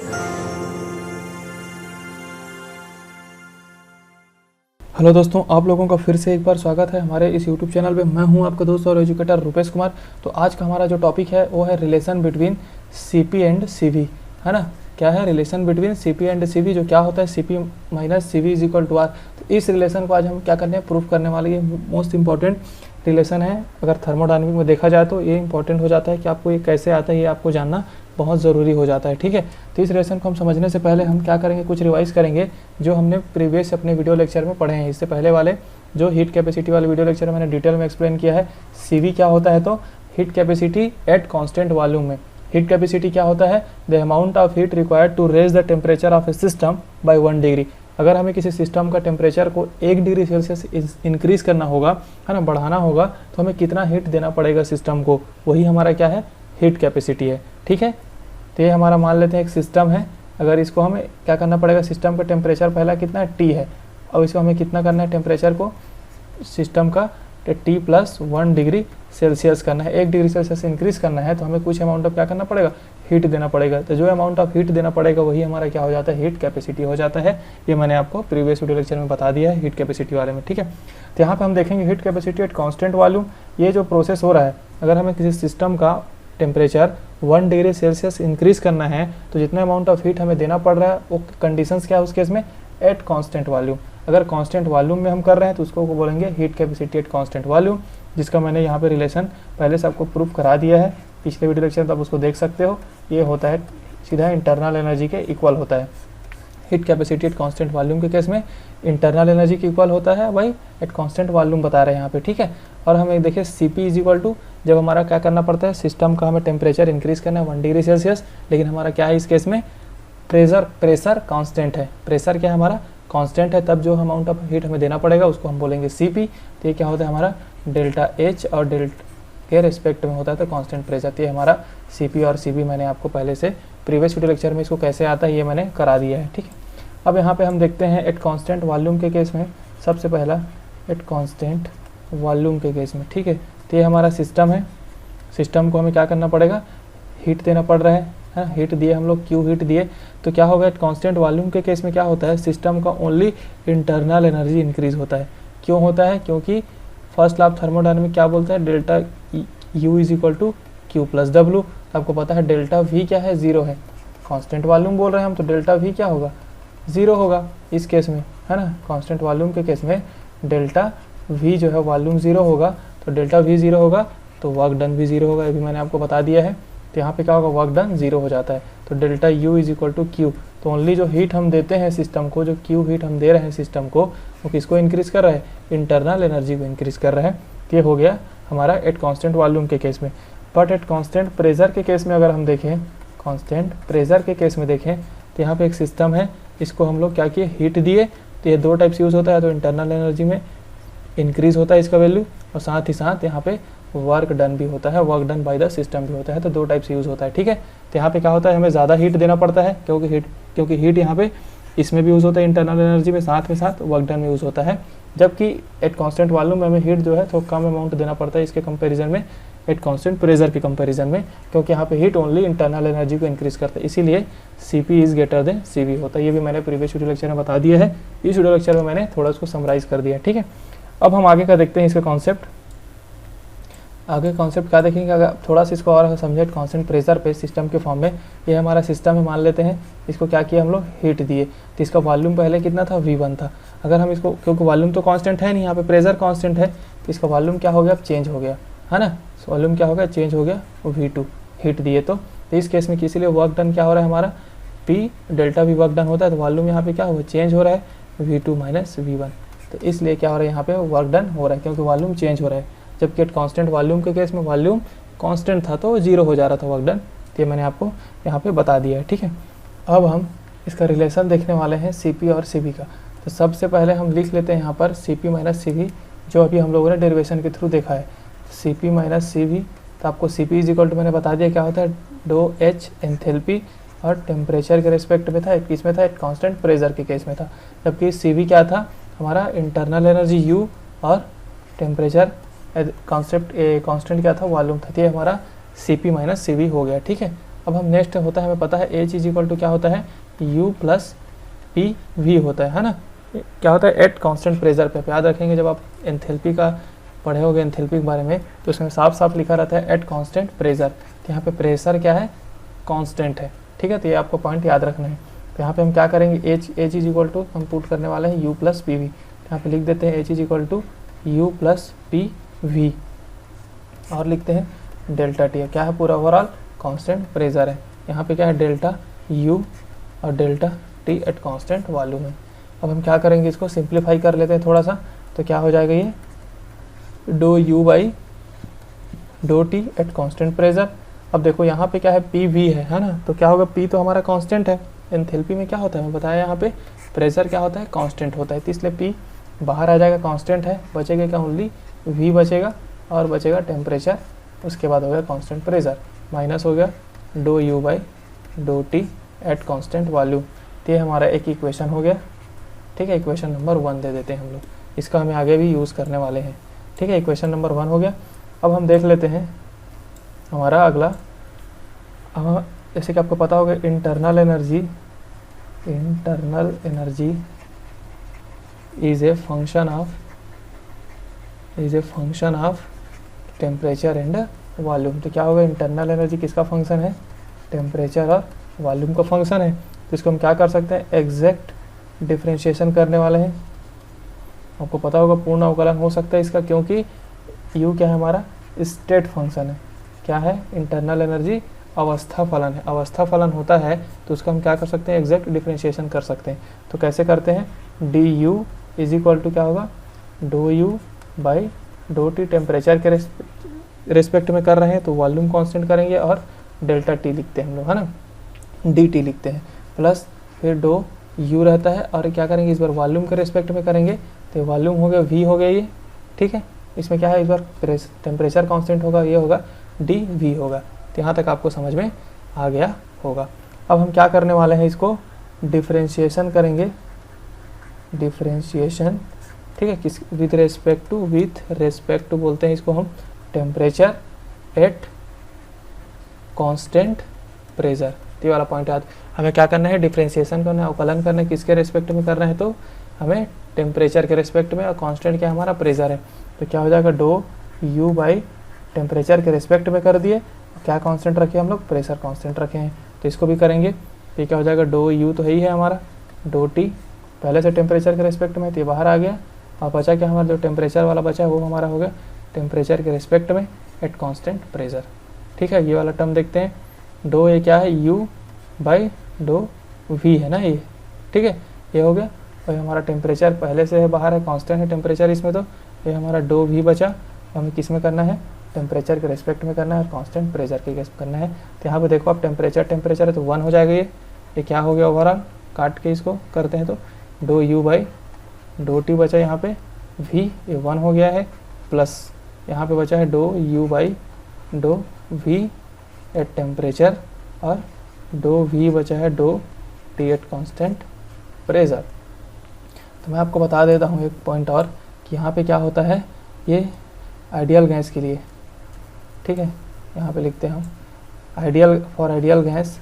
Hello दोस्तों, आप लोगों का फिर से एक बार स्वागत है हमारे इस यूट्यूब चैनल पे। मैं हूं आपका दोस्त और एजुकेटर रुपेश कुमार। तो आज का हमारा जो टॉपिक है वो है relation between CP and CV, है ना। क्या है relation between CP and CV, जो क्या होता है CP minus CV is equal to R. तो इस रिलेशन को आज हम क्या करने हैं, प्रूफ करने वाले। ये मोस्ट इंपॉर्टेंट रिलेशन है। अगर थर्मोडायनामिक में देखा जाए तो ये इंपॉर्टेंट हो जाता है कि आपको ये कैसे आता है, ये आपको जानना बहुत ज़रूरी हो जाता है, ठीक है। तो इस रिलेशन को हम समझने से पहले हम क्या करेंगे, कुछ रिवाइज करेंगे जो हमने प्रीवियस अपने वीडियो लेक्चर में पढ़े हैं। इससे पहले वाले जो हीट कैपेसिटी वाले वीडियो लेक्चर में मैंने डिटेल में एक्सप्लेन किया है। सीवी क्या होता है, तो heat capacity at constant volume में। हीट कैपेसिटी क्या होता है, the amount of heat required to raise the temperature of a system by 1 degree. अगर हमें किसी सिस्टम का टेम्परेचर को 1 डिग्री सेल्सियस इंक्रीज करना होगा, है ना, बढ़ाना होगा, तो हमें कितना हीट देना पड़ेगा सिस्टम को, वही हमारा क्या है, हीट कैपेसिटी है, ठीक है। तो ये हमारा मान लेते हैं एक सिस्टम है। अगर इसको हमें क्या करना पड़ेगा, सिस्टम का टेम्परेचर पहला कितना है, टी है। और इसको हमें कितना करना है, टेम्परेचर को सिस्टम का टी प्लस 1 डिग्री सेल्सियस करना है। 1 डिग्री सेल्सियस इंक्रीज करना है तो हमें कुछ अमाउंट ऑफ क्या करना पड़ेगा, हीट देना पड़ेगा। तो जो अमाउंट ऑफ हीट देना पड़ेगा वही हमारा क्या हो जाता है, हीट कैपेसिटी हो जाता है। ये मैंने आपको प्रीवियस वीडियो लेक्चर में बता दिया है हीट कैपेसिटी बारे में, ठीक है। तो यहाँ पे हम देखेंगे heat capacity at constant volume. ये जो प्रोसेस हो रहा है, अगर हमें किसी सिस्टम का टेम्परेचर 1 डिग्री सेल्सियस इंक्रीज करना है तो जितना अमाउंट ऑफ हीट हमें देना पड़ रहा है वो कंडीशंस क्या है उस केस में, एट कांस्टेंट वॉल्यूम। अगर कांस्टेंट वॉल्यूम में हम कर रहे हैं तो उसको बोलेंगे heat capacity at constant volume, जिसका मैंने यहाँ पे रिलेशन पहले से आपको प्रूफ करा दिया है पिछले वीडियो लेक्चर में, तो आप उसको देख सकते हो। ये होता है सीधा इंटरनल एनर्जी के इक्वल होता है। Heat capacity at constant volume के केस में इंटरनल एनर्जी के इक्वल होता है, भाई एट कांस्टेंट वॉल्यूम बता रहे हैं यहाँ पे, ठीक है। और हमें देखिए सीपी इज इक्वल टू, जब हमारा क्या करना पड़ता है, सिस्टम का हमें टेम्परेचर इंक्रीज करना है 1 डिग्री सेल्सियस, लेकिन हमारा क्या है इस केस में, प्रेशर कांस्टेंट है। प्रेशर क्या है हमारा, कांस्टेंट है, तब जो अमाउंट ऑफ हीट हमें देना पड़ेगा उसको हम बोलेंगे सीपी। तो ये क्या होता है हमारा डेल्टा एच, और डेल्टा के रिस्पेक्ट में होता है तो कांस्टेंट प्रेशर। तो ये हमारा सीपी और सीबी मैंने आपको पहले से प्रीवियस वीडियो लेक्चर में इसको कैसे आता है ये मैंने करा दिया है, ठीक है। अब यहाँ पे हम देखते हैं एट कांस्टेंट वॉल्यूम के केस में, सबसे पहला एट कांस्टेंट वॉल्यूम के केस में, ठीक है। तो ये हमारा सिस्टम है, सिस्टम को हमें क्या करना पड़ेगा, हीट देना पड़ रहा है, हीट दिए हम लोग, क्यू हीट दिए। तो क्या होगा एट कांस्टेंट वॉल्यूम के केस में क्या होता है, सिस्टम का ओनली इंटरनल एनर्जी इंक्रीज होता है। क्यों होता है, क्योंकि फर्स्ट लॉ ऑफ थर्मोडायनामिक क्या बोलता है, delta U is equal to Q plus W. आपको पता है डेल्टा वी क्या है, 0 है। कांस्टेंट वॉल्यूम बोल रहे हैं हम तो डेल्टा वी क्या होगा, 0 होगा इस केस में, है ना। कांस्टेंट वॉल्यूम के केस में डेल्टा वी जो है वॉल्यूम 0 होगा, तो डेल्टा वी 0 होगा तो वर्क डन भी 0 होगा, ये भी मैंने आपको बता दिया है। तो यहाँ पे क्या होगा, वर्क डन 0 हो जाता है। तो delta U is equal to Q, तो ओनली जो हीट हम देते हैं सिस्टम को, जो क्यू हीट हम दे रहे हैं सिस्टम को, वो किसको इंक्रीज कर रहा है, इंटरनल एनर्जी को इंक्रीज कर रहा है। ये हो गया हमारा एट कांस्टेंट वॉल्यूम के केस में। बट एट कांस्टेंट प्रेशर के केस में अगर हम देखें, कांस्टेंट प्रेशर के केस में देखें तो यहाँ पे एक सिस्टम है, इसको हम लोग क्या किए, हीट दिए। तो ये 2 टाइप से यूज़ होता है, तो इंटरनल एनर्जी में इंक्रीज होता है इसका वैल्यू, और साथ ही साथ यहाँ पे वर्क डन भी होता है, work done by the system भी होता है। तो 2 टाइप से यूज़ होता है, ठीक है। तो यहाँ पे क्या होता है, हमें ज़्यादा हीट देना पड़ता है, क्योंकि हीट यहाँ पे इसमें भी यूज़ होता है इंटरनल एनर्जी में, साथ वर्क डन में यूज़ होता है। जबकि एट कांस्टेंट वॉल्यूम में हमें हीट जो है तो कम अमाउंट देना पड़ता है इसके कंपैरिजन में, एट कांस्टेंट प्रेशर के कंपैरिजन में, क्योंकि यहाँ पे हीट ओनली इंटरनल एनर्जी को इंक्रीज करता है, इसीलिए CP is greater than CV होता है। ये भी मैंने प्रीवियस वीडियो लेक्चर में बता दिया है, इस वीडियो लेक्चर में मैंने थोड़ा उसको समराइज कर दिया, ठीक है। अब हम आगे का देखते हैं इसका कॉन्सेप्ट। आगे कॉन्सेप्ट क्या देखेंगे, अगर थोड़ा सा इसको और समझे, कांस्टेंट प्रेशर पे सिस्टम के फॉर्म में, ये हमारा सिस्टम है मान लेते हैं, इसको क्या किया हम लोग, हीट दिए। तो इसका वॉल्यूम पहले कितना था, V1 था। अगर हम इसको, क्योंकि वॉल्यूम तो कांस्टेंट है नहीं, यहाँ पे प्रेशर कांस्टेंट है, तो इसका वॉल्यूम क्या हो गया, अब चेंज हो गया, है ना। वॉल्यूम क्या हो गया, चेंज हो गया, V2 हीट दिए। तो इस केस में किसी लिए वर्क डन क्या हो रहा है हमारा, P delta V work done होता है, तो वॉल्यूम यहाँ पे क्या हुआ, चेंज हो रहा है, V2 माइनस V1। तो इसलिए क्या हो रहा है, यहाँ पे वर्क डन हो रहा है, क्योंकि वॉल्यूम चेंज हो रहा है। जबकि एट कांस्टेंट वॉल्यूम के केस में वॉल्यूम कांस्टेंट था तो 0 हो जा रहा था वर्क डन। तो ये मैंने आपको यहाँ पे बता दिया है, ठीक है। अब हम इसका रिलेशन देखने वाले हैं सीपी और सीवी का। तो सबसे पहले हम लिख लेते हैं यहाँ पर सीपी माइनस सीवी, जो अभी हम लोगों ने डेरिवेशन के थ्रू देखा है, सीपी माइनस सीवी। तो आपको सीपी इज इक्वल टू मैंने बता दिया क्या होता है, डो एच एंथैल्पी, और टेम्परेचर के रिस्पेक्ट में था, एक किस में था, एक कांस्टेंट प्रेशर के केस में था। जबकि सीवी क्या था हमारा, इंटरनल एनर्जी यू, और टेम्परेचर कांस्टेंट क्या था, वॉल्यूम था। तो ये हमारा सीपी माइनस सीवी हो गया, ठीक है। अब हम नेक्स्ट होता है, हमें पता है एच इज इक्वल टू क्या होता है, यू प्लस पी वी होता है ना। क्या होता है, एट कांस्टेंट प्रेशर पे। याद रखेंगे जब आप एंथैल्पी का पढ़े होगे, एंथैल्पी के बारे में, तो उसमें साफ साफ लिखा रहता है एट कांस्टेंट प्रेशर। तो यहाँ पे प्रेशर क्या है, कांस्टेंट है, ठीक है। तो ये आपको पॉइंट याद रखना है। तो यहाँ पे हम क्या करेंगे, एच इज इक्वल टू हम पुट करने वाले हैं यू प्लस पी वी। यहाँ पे लिख देते हैं H is equal to U plus P V और लिखते हैं डेल्टा टी। क्या है, पूरा ओवरऑल कांस्टेंट प्रेशर है। यहाँ पे क्या है, डेल्टा यू और delta T at constant volume है। अब हम क्या करेंगे, इसको सिंप्लीफाई कर लेते हैं थोड़ा सा। तो क्या हो जाएगा, ये do U by do T at constant pressure. अब देखो यहाँ पे क्या है, पी वी है ना। तो क्या होगा, पी तो हमारा कांस्टेंट है, एंथैल्पी में क्या होता है, मैं बताया यहाँ पे प्रेशर क्या होता है, कांस्टेंट होता है। तो इसलिए पी बाहर आ जाएगा, कांस्टेंट है, बचेगा क्या, ओनली वी बचेगा और बचेगा टेम्परेचर। उसके बाद हो गया कांस्टेंट प्रेशर, माइनस हो गया do U by do T at constant volume. तो ये हमारा एक इक्वेशन हो गया, ठीक है। इक्वेशन नंबर 1 दे देते हैं हम लोग, इसका हमें आगे भी यूज़ करने वाले हैं, ठीक है। इक्वेशन नंबर 1 हो गया। अब हम देख लेते हैं हमारा अगला। अब जैसे कि आपको पता होगा, internal energy is a function of temperature and volume. तो क्या होगा, इंटरनल एनर्जी किसका फंक्शन है, टेम्परेचर और वॉल्यूम का फंक्शन है। तो इसको हम क्या कर सकते हैं, एग्जैक्ट डिफरेंशिएशन करने वाले हैं। आपको पता होगा पूर्ण अवकलन हो सकता है इसका, क्योंकि यू क्या है, हमारा स्टेट फंक्शन है। क्या है, इंटरनल एनर्जी अवस्था फलन है। अवस्था फलन होता है तो उसका हम क्या कर सकते हैं, एग्जैक्ट डिफरेंशिएशन कर सकते हैं। तो कैसे करते हैं, D U is equal to क्या होगा, do U by do T. Temperature के रेस्पेक्ट में कर रहे हैं तो वॉल्यूम कांस्टेंट करेंगे और डेल्टा टी लिखते हैं हम लोग, है ना, डी टी लिखते हैं, प्लस फिर डो यू रहता है और क्या करेंगे, इस बार वॉल्यूम के रेस्पेक्ट में करेंगे तो वॉल्यूम हो गया वी हो गया ये, ठीक है। इसमें क्या है, इस बार टेम्परेचर कांस्टेंट होगा, ये होगा डी वी होगा। तो यहाँ तक आपको समझ में आ गया होगा। अब हम क्या करने वाले हैं, इसको डिफरेंशिएशन करेंगे, डिफरेंशिएशन, ठीक है, किस विथ रेस्पेक्ट टू बोलते हैं इसको हम टेम्परेचर एट कांस्टेंट प्रेशर। ये वाला पॉइंट याद, हमें क्या करना है, डिफरेंशिएशन करना है, अवकलन करना है, किसके रेस्पेक्ट में करना है, तो हमें टेम्परेचर के रेस्पेक्ट में, और कांस्टेंट क्या हमारा प्रेशर है। तो क्या हो जाएगा, डो यू बाई टेम्परेचर के रेस्पेक्ट में कर दिए, क्या कांस्टेंट रखे हम लोग, प्रेशर कांस्टेंट रखे हैं। तो इसको भी करेंगे तो क्या हो जाएगा, डो यू तो है ही है हमारा, डो टी पहले से टेम्परेचर के रेस्पेक्ट में, तो ये बाहर आ गया। और बचा क्या हमारा, जो टेम्परेचर वाला बचा है वो हमारा हो गया टेम्परेचर के रेस्पेक्ट में एट कांस्टेंट प्रेशर, ठीक है। ये वाला टर्म देखते हैं, डो ये क्या है, यू बाई डो वी है ना ये, ठीक है, ये हो गया। और हमारा टेम्परेचर पहले से है बाहर है, कांस्टेंट है टेम्परेचर इसमें, तो ये हमारा डो वी बचा। हमें किस में करना है, टेम्परेचर के रेस्पेक्ट में करना है और कांस्टेंट प्रेशर के केस करना है। तो यहाँ पे देखो आप टेम्परेचर है तो 1 हो जाएगा ये क्या हो गया, ओवरऑल काट के इसको करते हैं तो do U by do T बचा, यहाँ पे वी ये 1 हो गया है, प्लस यहाँ पे बचा है do U by do V at temperature और डो वी बचा है do T at constant pressure. तो मैं आपको बता देता हूँ एक पॉइंट और कि यहाँ पे क्या होता है, ये आइडियल गैस के लिए, ठीक है, यहाँ पे लिखते हैं हम आइडियल गैस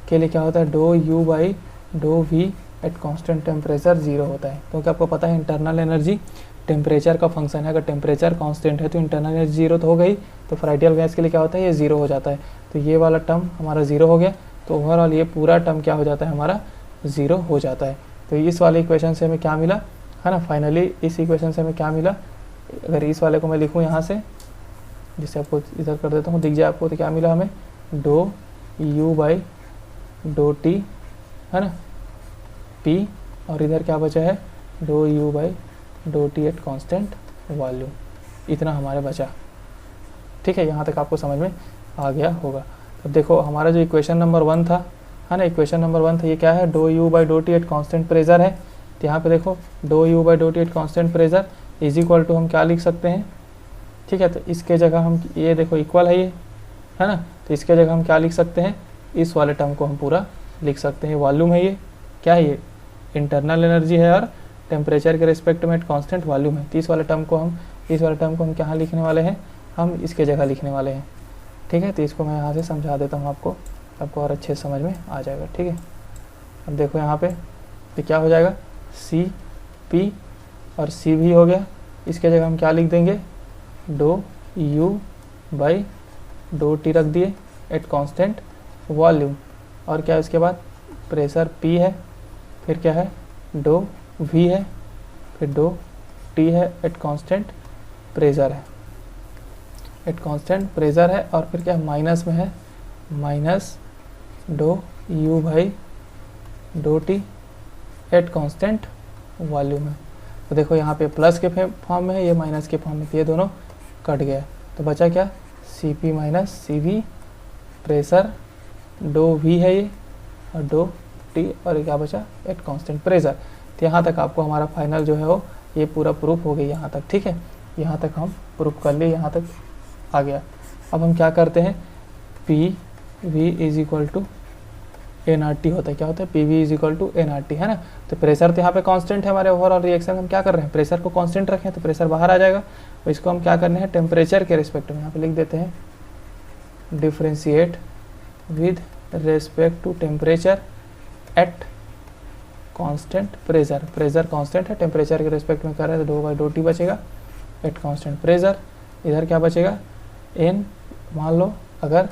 के लिए क्या होता है, do U by do V at constant temperature 0 होता है, क्योंकि आपको पता है इंटरनल एनर्जी टेम्परेचर का फंक्शन है। अगर टेम्परेचर कांस्टेंट है तो इंटरनल एनर्जी 0 तो हो गई, तो फिर आइडियल गैस के लिए क्या होता है, ये 0 हो जाता है। तो ये वाला टर्म हमारा 0 हो गया, तो ओवरऑल ये पूरा टर्म क्या हो जाता है, हमारा 0 हो जाता है। तो इस वाले इक्वेशन से हमें क्या मिला, है ना, फाइनली इस इक्वेशन से हमें क्या मिला, अगर इस वाले को मैं लिखूँ यहाँ से, जिससे आपको इधर कर देता हूँ, दिख जाए आपको, तो क्या मिला हमें, do U by do T, है ना, पी, और इधर क्या बचा है, do U by do T at constant volume, इतना हमारे बचा, ठीक है। यहाँ तक आपको समझ में आ गया होगा। अब देखो हमारा जो इक्वेशन नंबर 1 था, है ना, इक्वेशन नंबर 1 था, ये क्या है, do U by do T at constant pressure है। तो यहाँ पे देखो do U by do T at constant pressure is equal to हम क्या लिख सकते हैं, ठीक है। तो इसके जगह हम ये देखो इक्वल है ये, है ना, तो इसके जगह हम क्या लिख सकते हैं, इस वाले टर्म को हम पूरा लिख सकते हैं। वॉल्यूम है ये, क्या है, ये इंटरनल एनर्जी है और टेम्परेचर के रिस्पेक्ट में कांस्टेंट वॉल्यूम है। तो इस वाले टर्म को हम क्या लिखने वाले हैं, हम इसके जगह लिखने वाले हैं। ठीक है, तो इसको मैं यहाँ से समझा देता हूँ आपको और अच्छे से समझ में आ जाएगा। ठीक है, अब देखो यहाँ पे तो क्या हो जाएगा, सी पी और सी भी हो गया। इसके जगह हम क्या लिख देंगे, do U by do T रख दिए एट कांस्टेंट वॉल्यूम। और क्या है उसके बाद, प्रेशर P है, फिर क्या है, डो V है, फिर डो T है एट कांस्टेंट प्रेशर है, एट कांस्टेंट प्रेशर है। और फिर क्या माइनस में है, minus do U by do T at constant volume है। तो देखो यहाँ पे प्लस के फॉर्म में है, ये माइनस के फॉर्म में, ये दोनों कट गया। तो बचा क्या, Cp minus Cv pressure, do V है ये, और डो T, और क्या बचा, एट कांस्टेंट प्रेशर। तो यहाँ तक आपको हमारा फाइनल जो है वो ये पूरा प्रूफ हो गई यहाँ तक। ठीक है, यहाँ तक हम प्रूफ कर लिए, यहाँ तक आ गया। अब हम क्या करते हैं, P V is equal to N R T होता है। क्या होता है, P V is equal to N R T, है ना। तो प्रेशर तो यहाँ पे कांस्टेंट है हमारे ओवरऑल रिएक्शन में। हम क्या कर रहे हैं, प्रेशर को कांस्टेंट रखें तो प्रेशर बाहर आ जाएगा। तो इसको हम क्या करने हैं, टेम्परेचर के रिस्पेक्ट में यहाँ पे लिख देते हैं, differentiate with respect to temperature at constant pressure. Pressure constant है, टेम्परेचर के रिस्पेक्ट में कर रहे हैं तो डो बाई डो टी बचेगा एट कांस्टेंट प्रेशर। इधर क्या बचेगा, एन, मान लो अगर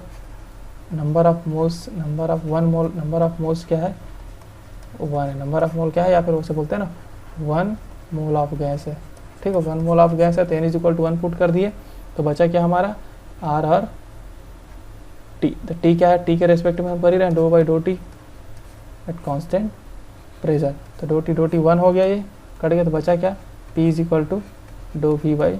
नंबर ऑफ मोल्स क्या है, 1 है। नंबर ऑफ मोल क्या है, या फिर उसे बोलते हैं ना 1 मोल ऑफ गैस है। ठीक है, 1 मोल ऑफ गैस है, तो N is equal to 1 put कर दिए। तो बचा क्या हमारा, आर और टी। तो टी क्या है, टी के रेस्पेक्ट में हम कर ही रहे हैं, do by do T at constant pressure. तो डो टी 1 हो गया, ये कट गया। तो बचा क्या, P is equal to do V by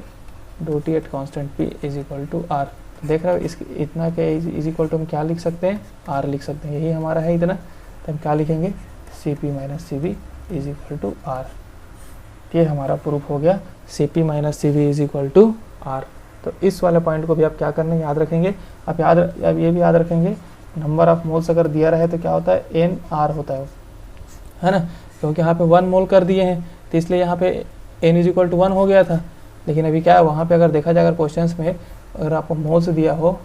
do T at constant P is equal to R. देख रहे हो, इस इतना के इज इक्वल टू हम क्या लिख सकते हैं, आर लिख सकते हैं। यही हमारा है इतना, तो हम क्या लिखेंगे, C P minus C V is equal to R. ये हमारा प्रूफ हो गया, C P minus C V is equal to R. तो इस वाले पॉइंट को भी आप क्या करना है, याद रखेंगे। अब ये भी याद रखेंगे, नंबर ऑफ मोल्स अगर दिया रहे तो क्या होता है, एन आर होता है ना। क्योंकि यहाँ पे 1 मोल कर दिए हैं, तो इसलिए यहाँ पे एन इज इक्वल टू 1 हो गया था। लेकिन अभी क्या है, वहाँ पे अगर देखा जाए, अगर क्वेश्चंस में अगर आपको मोल्स दिया हो,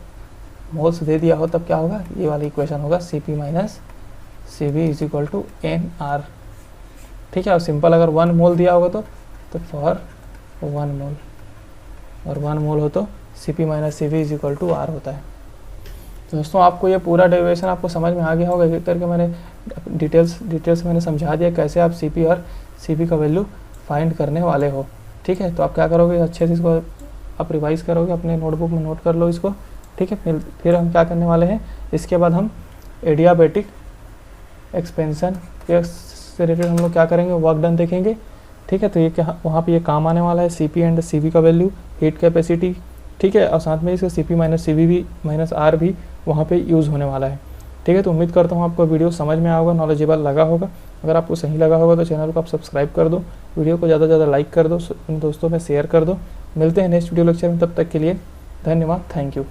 मोल्स दे दिया हो, तब क्या होगा, ये वाला इक्वेशन होगा, C P minus C V is equal to N R. ठीक है, और सिंपल अगर 1 मोल दिया होगा तो फॉर 1 मोल, और 1 मोल हो तो C P minus C V is equal to R होता है। तो दोस्तों आपको ये पूरा डेरिवेशन आपको समझ में आ गया होगा। एक करके मैंने डिटेल्स मैंने समझा दिया कैसे आप सी पी और सी वी का वैल्यू फाइंड करने वाले हो। ठीक है, तो आप क्या करोगे, अच्छे से इसको आप रिवाइज़ करोगे, अपने नोटबुक में नोट कर लो इसको। ठीक है, फिर हम क्या करने वाले हैं, इसके बाद हम एडियाबैटिक एक्सपेंशन के से रिलेटेड हम लोग क्या करेंगे, वर्क डन देखेंगे। ठीक है, तो ये क्या वहाँ पे ये काम आने वाला है, C P and C V का वैल्यू, हीट कैपेसिटी। ठीक है, और साथ में इसका C P minus C V भी माइनस आर भी वहाँ पे यूज़ होने वाला है। ठीक है, तो उम्मीद करता हूँ आपको वीडियो समझ में आया होगा, नॉलेजेबल लगा होगा। अगर आपको सही लगा होगा तो चैनल को आप सब्सक्राइब कर दो, वीडियो को ज़्यादा से ज़्यादा लाइक कर दो, उन दोस्तों में शेयर कर दो। मिलते हैं नेक्स्ट वीडियो लेक्चर में, तब तक के लिए धन्यवाद, थैंक यू।